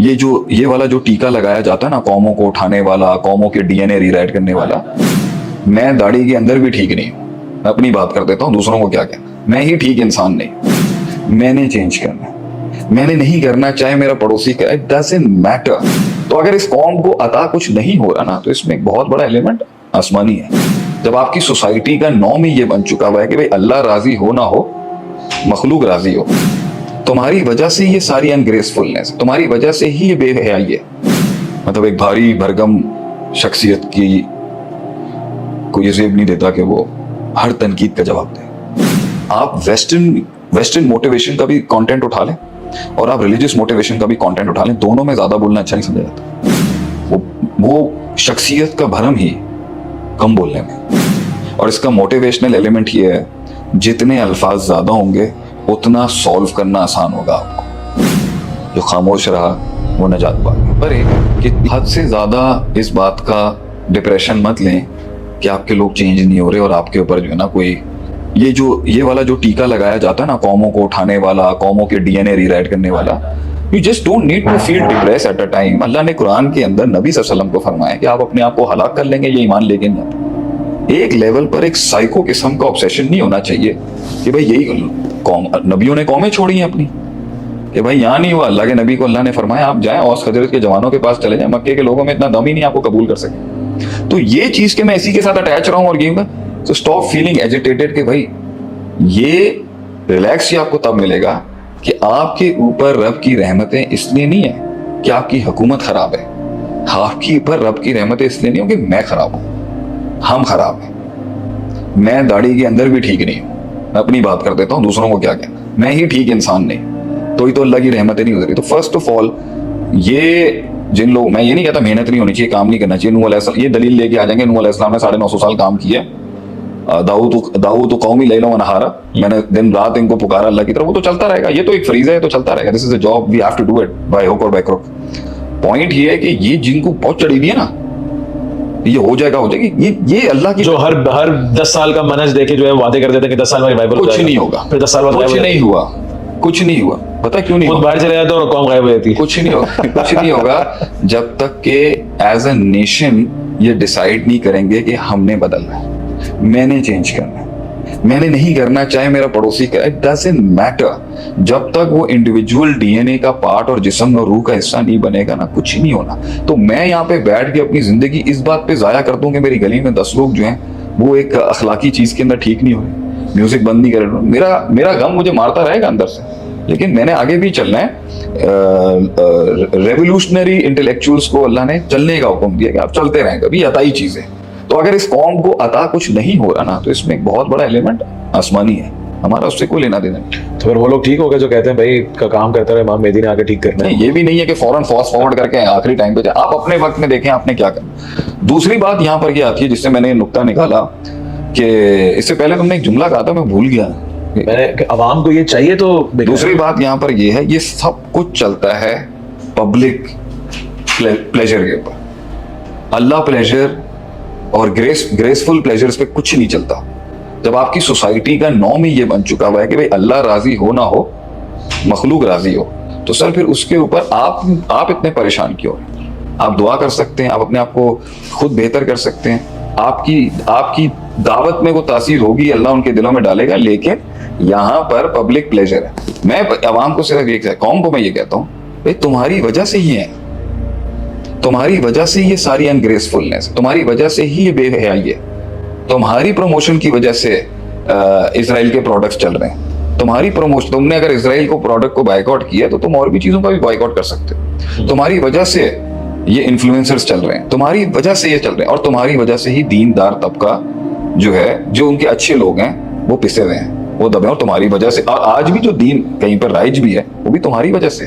یہ والا جو ٹیکا لگایا جاتا ہے نا قوموں کو اٹھانے والا, قوموں کے ڈی این اے ری رائٹ کرنے والا, میں داڑھی کے اندر بھی ٹھیک نہیں ہوں. میں اپنی بات کر دیتا ہوں, دوسروں کو کیا کہنا. میں ہی ٹھیک انسان نہیں. میں نے چینج کرنا, میں نے نہیں کرنا چاہے میرا پڑوسی کا, اٹ ڈزنٹ میٹر. تو اگر اس قوم کو عطا کچھ نہیں ہو رہا نا, تو اس میں ایک بہت بڑا ایلیمنٹ آسمانی ہے. جب آپ کی سوسائٹی کا نام ہی یہ بن چکا ہوا ہے کہ بھائی اللہ راضی ہو نہ ہو, مخلوق راضی ہو, تمہاری وجہ سے یہ ساری انگریسفلنس, تمہاری وجہ سے ہی یہ بے حیائی ہے. مطلب ایک بھاری بھرگم شخصیت کی کوئی یہ زیب نہیں دیتا کہ وہ ہر تنقید کا جواب دے. آپ ویسٹرن موٹیویشن کا بھی کانٹینٹ اٹھا لیں اور آپ ریلیجیس موٹیویشن کا بھی کانٹینٹ اٹھا لیں, دونوں میں زیادہ بولنا اچھا نہیں سمجھا جاتا. وہ شخصیت کا بھرم ہی کم بولنے میں, اور اس کا موٹیویشنل ایلیمنٹ یہ ہے جتنے الفاظ زیادہ ہوں گے اتنا سولو کرنا آسان ہوگا آپ کو. جو خاموش رہا وہ نجات پا گیا. پر ایک کہ حد سے زیادہ اس بات کا ڈپریشن مت لیں کہ آپ کے لوگ چینج نہیں ہو رہے اور آپ کے اوپر جو ہے نا کوئی یہ والا جو ٹیکا لگایا جاتا ہے نا قوموں کو اٹھانے والا, قوموں کے ڈی این اے ری رائٹ کرنے والا, you just don't need to feel depressed at a time. اللہ نے قرآن کے اندر نبی صلی اللہ علیہ وسلم کو فرمایا کہ آپ اپنے آپ کو ہلاک کر لیں گے یہ ایمان لے کے نہیں آتے. ایک لیول پر ایک سائیکو قسم کا obsession نہیں ہونا چاہیے کہ بھائی یہی قوم, نبیوں نے قومیں چھوڑی ہیں اپنی کہ بھائی یہاں نہیں ہوا. اللہ کے نبی کو اللہ نے فرمایا آپ جائیں اوس خضرت کے جوانوں کے پاس چلے جائیں, مکے کے لوگوں میں اتنا دم ہی نہیں آپ کو قبول کر سکے. تو یہ چیز کہ میں اسی کے ساتھ اٹیچ رہا ہوں اور گیم تو اسٹاپ فیلنگ ایجیٹیٹڈ کہ بھائی یہ ریلیکس ہی آپ کو تب ملے گا کہ آپ کے اوپر رب کی رحمتیں اس لیے نہیں ہیں کہ آپ کی حکومت خراب ہے, آپ کے اوپر رب کی رحمتیں اس لیے نہیں ہوں کہ میں خراب ہوں, ہم خراب ہیں. میں داڑھی کے اندر بھی ٹھیک نہیں ہوں. میں اپنی بات کر دیتا ہوں, دوسروں کو کیا کہنا. میں ہی ٹھیک انسان نہیں, تو ہی تو اللہ کی رحمتیں نہیں گزری. تو فرسٹ آف آل یہ جن لوگ, میں یہ نہیں کہتا محنت نہیں ہونی چاہیے, کام نہیں کرنا چاہیے. نوح علیہ السلام یہ دلیل لے کے آ جائیں گے, نوح علیہ السلام نے 950 سال کام کیا. داؤد قومی لیلا و نہارا, میں نے دن رات ان کو پکارا اللہ کی طرف. وہ تو چلتا رہے گا, یہ تو ایک فریضہ ہے, تو چلتا رہے گا. This is a job, we have to do it by hook or by کروک. Point یہ ہے کہ یہ جن کو بہت چڑھی ہوئی ہے نا, یہ ہو جائے گی, یہ اللہ کی جو ہر 10 سال کا منج دے کے جو ہے وعدے کر دیتے ہیں کہ 10 سال میں ریوائول کچھ نہیں ہوگا, پھر 10 سال بعد کچھ نہیں ہوا. پتہ کیوں نہیں خود باہر چلے جاتے اور قوم غائب ہو جاتی ہے. کچھ نہیں ہوگا جب تک کہ ایز اے نیشن یہ ڈیسائیڈ نہیں کریں گے کہ ہم نے بدلنا ہے, میں نے چینج کرنا ہے, میں نے نہیں کرنا چاہے میرا پڑوسی کا, اٹ ڈزنٹ میٹر. جب تک وہ انڈیویجول ڈی این اے کا پارٹ اور جسم اور روح کا حصہ نہیں بنے گا نا, کچھ نہیں ہونا. تو میں یہاں پہ بیٹھ کے اپنی زندگی اس بات پہ ضائع کر دوں کہ میری گلی میں 10 لوگ جو ہیں وہ ایک اخلاقی چیز کے اندر ٹھیک نہیں ہو رہے, میوزک بند نہیں کر رہے. میرا غم مجھے مارتا رہے گا اندر سے, لیکن میں نے آگے بھی چلنا ہے. ریولیوشنری انٹلیکچوئلس کو اللہ نے چلنے کا حکم دیا کہ آپ چلتے رہیں, کبھی عطائی چیز ہے. تو اگر اس قوم کو عطا کچھ نہیں ہو رہا نا, تو اس میں ایک بہت بڑا ایلیمنٹ آسمانی ہے, ہمارا اس سے کوئی لینا دینا نہیں. تو پھر وہ لوگ ٹھیک ہو گئے جو کہتے ہیں بھائی کا کام کرتا رہے, امام مہدی نے آگے ٹھیک کرنا ہے. یہ بھی نہیں ہے کہ فوراً فاسٹ فارورڈ کر کے آخری ٹائم پہ آپ اپنے وقت میں دیکھیں آپ نے کیا کرنا. دوسری بات یہاں پر یہ آتی ہے جس سے میں نے نقطہ نکالا کہ اس سے پہلے تم نے ایک جملہ کہا تھا, میں بھول گیا. میں نے عوام کو یہ چاہیے. تو دوسری بات یہاں پر یہ ہے, یہ سب کچھ چلتا ہے پبلک پلیجر کے اوپر. اللہ پلیجر اور گریسفل پلیجرز پہ کچھ نہیں چلتا. جب آپ کی سوسائٹی کا نام ہی یہ بن چکا ہوا ہے کہ بھائی اللہ راضی ہو نہ ہو, مخلوق راضی ہو, تو سر پھر اس کے اوپر آپ اتنے پریشان کیوں ہیں؟ آپ دعا کر سکتے ہیں, آپ اپنے آپ کو خود بہتر کر سکتے ہیں, آپ کی دعوت میں وہ تاثیر ہوگی, اللہ ان کے دلوں میں ڈالے گا. لیکن یہاں پر پبلک پلیجر ہے. میں عوام کو صرف ایک, قوم کو میں یہ کہتا ہوں بھائی تمہاری وجہ سے ہی ہے, تمہاری وجہ سے یہ ساری انگریسفلنس, تمہاری وجہ سے ہی یہ بے حیائی ہے. تمہاری پروموشن کی وجہ سے اسرائیل کے پروڈکٹس چل رہے ہیں. تمہاری پروموشن, تم نے اگر اسرائیل کو پروڈکٹ کو بائیکاٹ کیا تو تم اور بھی چیزوں کا بھی بائیکاٹ کر سکتے ہو. تمہاری وجہ سے یہ انفلوئنسرز چل رہے ہیں, تمہاری وجہ سے یہ چل رہے ہیں, اور تمہاری وجہ سے ہی دیندار طبقہ جو ہے, جو ان کے اچھے لوگ ہیں وہ پسے ہوئے ہیں, وہ دبے. اور تمہاری وجہ سے, اور آج بھی جو دین کہیں پر رائج بھی ہے وہ بھی تمہاری وجہ سے.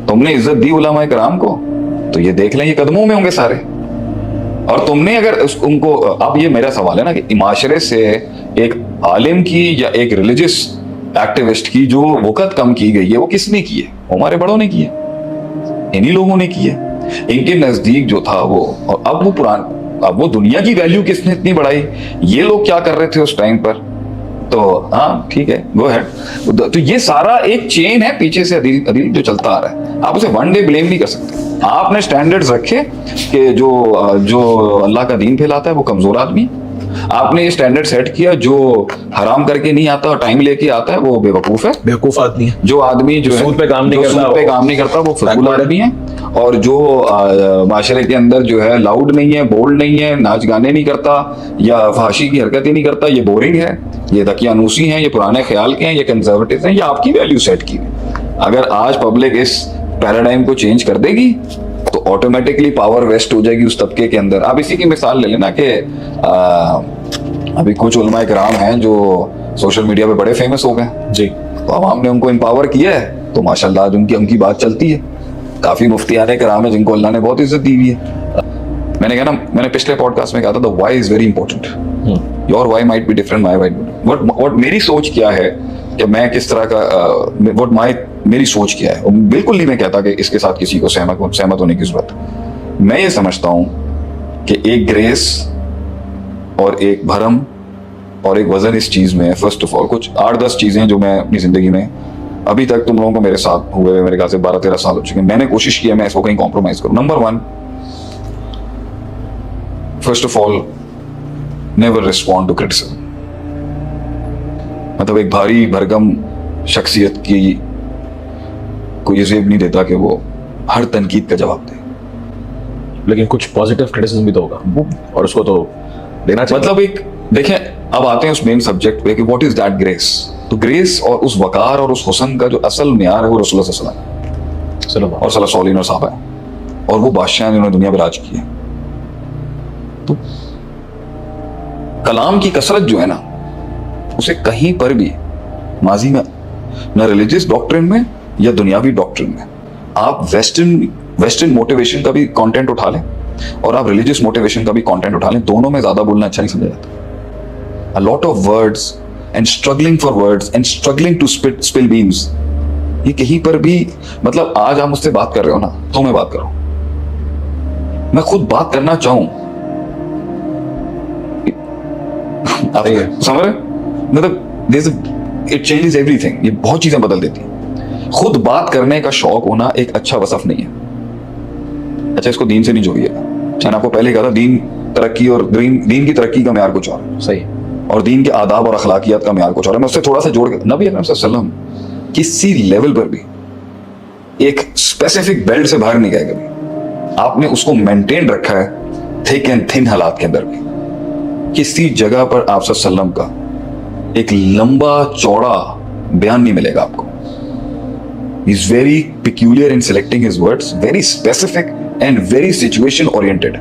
تم نے عزت دی علماء کرام کو, تو یہ دیکھ لیں یہ قدموں میں ہوں گے سارے. اور تم نے اگر ان کو, اب یہ میرا سوال ہے نا کہ معاشرے سے ایک عالم کی یا ایک ریلیجس ایکٹیوسٹ کی جو وقت کم کی گئی ہے وہ کس نے کی ہے؟ ہمارے بڑوں نے کی ہے, انہی لوگوں نے کی ہے. ان کے نزدیک جو تھا وہ, اور اب وہ اب وہ دنیا کی ویلیو کس نے اتنی بڑھائی؟ یہ لوگ کیا کر رہے تھے اس ٹائم پر؟ तो हाँ ठीक है, गो हैड। तो ये सारा एक चेन है पीछे से अदील जो चलता आ रहा है, आप उसे वन डे ब्लेम नहीं कर सकते। आपने स्टैंडर्ड्स रखे कि जो अल्लाह का दीन फैलाता है वो कमजोर आदमी है, आपने ये स्टैंडर्ड सेट किया जो हराम करके नहीं आता और टाइम लेके आता है वो बेवकूफ है, बेवकूफ आदमी है, जो आदमी जो सूद पे काम नहीं करता, सूद पे काम नहीं करता वो फजूल आदमी है, और जो माशरे के अंदर जो है लाउड नहीं है, बोल्ड नहीं है, नाच गाने नहीं करता या फहाशी की हरकतें नहीं करता, ये बोरिंग है, ये दकियानूसी हैं, ये पुराने ख्याल के हैं, ये कंजर्वेटिव हैं, ये आपकी वैल्यू सेट की है। अगर आज पब्लिक इस पैराडाइम को चेंज कर देगी तो ऑटोमेटिकली पावर वेस्ट हो जाएगी उस तबके के अंदर। आप इसी की मिसाल ले लेना कि अभी कुछ उलमा इकराम हैं जो सोशल मीडिया पे बड़े फेमस हो गए जी, तो आवाम ने उनको एम्पावर किया है तो माशाल्लाह आज उनकी बात चलती है। काफी मुफ्तियाने कराम है जिनको अल्लाह ने बहुत इज्जत दी हुई है। मैंने कहा ना, मैंने पिछले पॉडकास्ट में कहा था the why is very important. Your why might be different, my why what मेरी सोच क्या है कि मैं किस तरह का मेरी सोच क्या है। और बिल्कुल नहीं मैं कहता कि इसके साथ किसी को सहमत होने की जरूरत। मैं ये समझता हूँ कि एक ग्रेस और एक भरम और एक वजन इस चीज में, फर्स्ट ऑफ ऑल कुछ 8-10 चीजें जो मैं अपनी जिंदगी में अभी तक तुम लोगों को मेरे साथ हुए मेरे ख्याल से 12-13 साल हो चुके हैं, मैंने कोशिश की है मैं इसको कहीं कॉम्प्रोमाइज करूं। Number 1, first of all never respond to criticism. मतलब एक भारी भरगम शख्सियत की कोई ये जेब नहीं देता कि वो हर तनकीद का जवाब दे, लेकिन कुछ पॉजिटिव क्रिटिसिज्म भी तो होगा और उसको तो देना चाहिए। मतलब एक देखें, अब आते हैं उस मेन सब्जेक्ट पे कि व्हाट इज दैट ग्रेस। तो ग्रेस और उस वकार और उस हुस्न का जो असल मियार है वो रसूलुल्लाह सल्लल्लाहु अलैहि वसल्लम और सल्लल्लाहु अलैहि वसल्लम है, और वो बादशाह जिन्होंने दुनिया पर राज किया। तो कलाम की कसरत जो है ना, उसे कहीं पर भी माजी में ना रिलीजियस डॉक्ट्रिन में या दुनियावी डॉक्ट्रिन में आप वेस्टर्न मोटिवेशन का भी कंटेंट उठा लें और आप रिलीजियस मोटिवेशन का भी कंटेंट उठा लें, दोनों में ज्यादा बोलना अच्छा नहीं समझा जाता। A lot of words and struggling for words and struggling to spill beans, ये कहीं पर भी, मतलब आज आप मुझसे बात कर रहे हो ना तो मैं बात करूं, मैं खुद बात करना चाहूं, आप समझ रहे? मतलब इट चेंजेस एवरीथिंग, ये बहुत चीजें बदल देती हैं। खुद बात करने का शौक होना एक अच्छा वसफ नहीं है। अच्छा, इसको दीन से नहीं जोड़िएगा। मैंने आपको पहले कहा था दीन तरक्की और दीन की तरक्की का म्यार कुछ और सही, और दीन के आदाब और अखलाकियात का म्यार कुछ और है। मैं उससे थोड़ा सा जोड़ के, नबी अकरम सल्लल्लाहु अलैहि वसल्लम किसी लेवल पर भी एक स्पेसिफिक बेल्ट से बाहर नहीं गए कभी। आपने उसको मेंटेन रखा है थिक एंड थिन हालात के अंदर भी। किसी जगह पर आप सल्लल्लाहु अलैहि वसल्लम का एक लंबा चौड़ा बयान नहीं मिलेगा आपको। He is very peculiar in selecting his words, very specific and very situation oriented.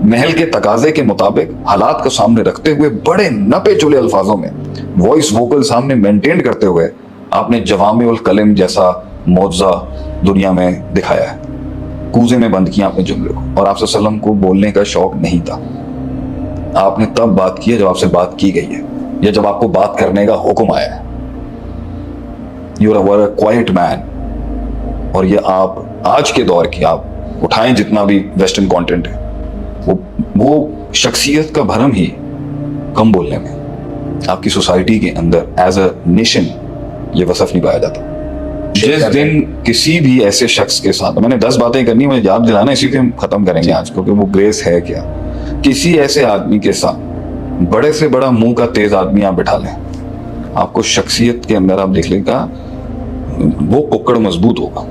महल के तकाजे के मुताबिक हालात को सामने रखते हुए बड़े नपे चुले अल्फाजों में वॉइस वोकल सामने मेंटेन करते हुए आपने जवामिउल कलिम जैसा मौजा दुनिया में दिखाया है। कूजे में बंद किया आपने जुमले को, और आप सल्लल्लाहु अलैहि वसल्लम को बोलने का शौक नहीं था। आपने तब बात की है जब आपसे बात की गई है या जब आपको बात करने का हुक्म आया है। You are a quite man. और ये आप आज के दौर की आप उठाएं जितना भी वेस्टर्न कंटेंट है, वो शख्सियत का भरम ही कम बोलने में आपकी सोसाइटी के अंदर एज अ नेशन ये वसफ नहीं पाया जाता। जिस दिन किसी भी ऐसे शख्स के साथ, मैंने 10 बातें करनी, मुझे याद दिलाना, इसी से हम खत्म करेंगे आज को कि वो ग्रेस है क्या। किसी ऐसे आदमी के साथ बड़े से बड़ा मुंह का तेज आदमी आप बिठा लें, आपको शख्सियत के अंदर आप देख लेगा वो कुक्कड़ मजबूत होगा,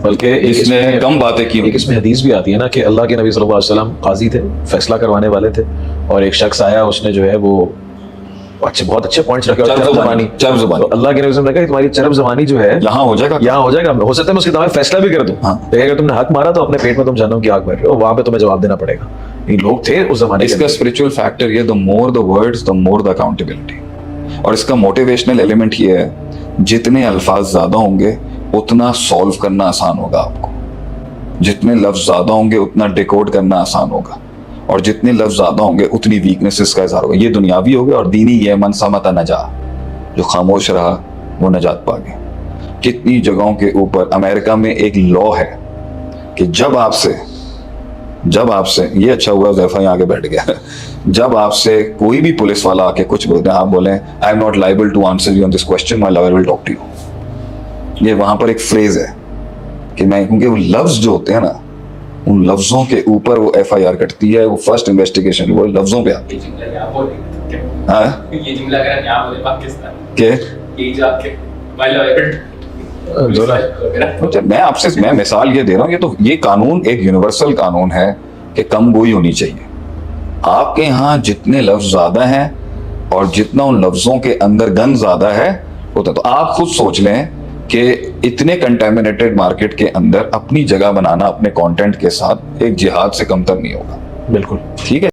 बल्कि इसने कम बातें की। एक इसमें हदीस भी आती है ना कि अल्लाह के नबी सल्लल्लाहु अलैहि वसल्लम काजी थे, फैसला करवाने वाले थे, और एक शख्स आया, उसने जो है वो बहुत अच्छे पॉइंट्स रखे। चरब ज़बानी। तो अल्लाह के नबी ने कहा तुम्हारी चरब ज़बानी जो है यहाँ हो जाएगा, यहाँ हो जाएगा, हो सकता है मैं उसके तुम्हारा फैसला भी कर दूं। हाँ। लेकिन अगर तुमने हक मारा तो अपने पेट में तुम जहन्नम की आग भर रहे हो, वहां पे तुम्हें जवाब देना पड़ेगा। ये लोग थे उस जमाने के इसका स्पिरिचुअल फैक्टर ये, the more the words the more the accountability. और इसका मोटिवेशनल एलिमेंट ये है, जितने अल्फाज ज्यादा होंगे उतना सॉल्व करना आसान होगा आपको, जितने लफ्ज ज्यादा होंगे उतना डिकोड करना आसान होगा, और जितने लफ्ज ज्यादा होंगे उतनी वीकनेसेस का इजहार होगा। ये दुनियावी हो गया, और दीनी ये मन समता नजा, जो खामोश रहा वो नजात पा गया। कितनी जगहों के ऊपर अमेरिका में एक लॉ है कि जब आपसे जब आपसे, ये अच्छा हुआ ज़ैफ़ा यहाँ आके बैठ गया, जब आपसे कोई भी पुलिस वाला आके कुछ बोलते हैं, आप बोलें I am not liable to answer you on this question, my lawyer will talk to you. ये वहां पर एक फ्रेज है कि मैं, क्योंकि वो लफ्ज जो होते हैं ना, उन लफ्जों के ऊपर वो FIR कटती है, वो फर्स्ट इन्वेस्टिगेशन वो लफ्जों पे आती है। हाँ ये जुमला अगर हम यहाँ बोले पाकिस्तान के ये जाके माय लॉयर अच्छा, मैं मिसाल ये दे रहा हूँ, ये कानून एक यूनिवर्सल कानून है कि कम गोई होनी चाहिए। आपके यहाँ जितने लफ्ज ज्यादा हैं और जितना उन लफ्जों के अंदर गन ज्यादा है होता, तो आप खुद सोच लें कि इतने कंटेमिनेटेड मार्केट के अंदर अपनी जगह बनाना अपने कंटेंट के साथ एक जिहाद से कमतर नहीं होगा। बिल्कुल ठीक है।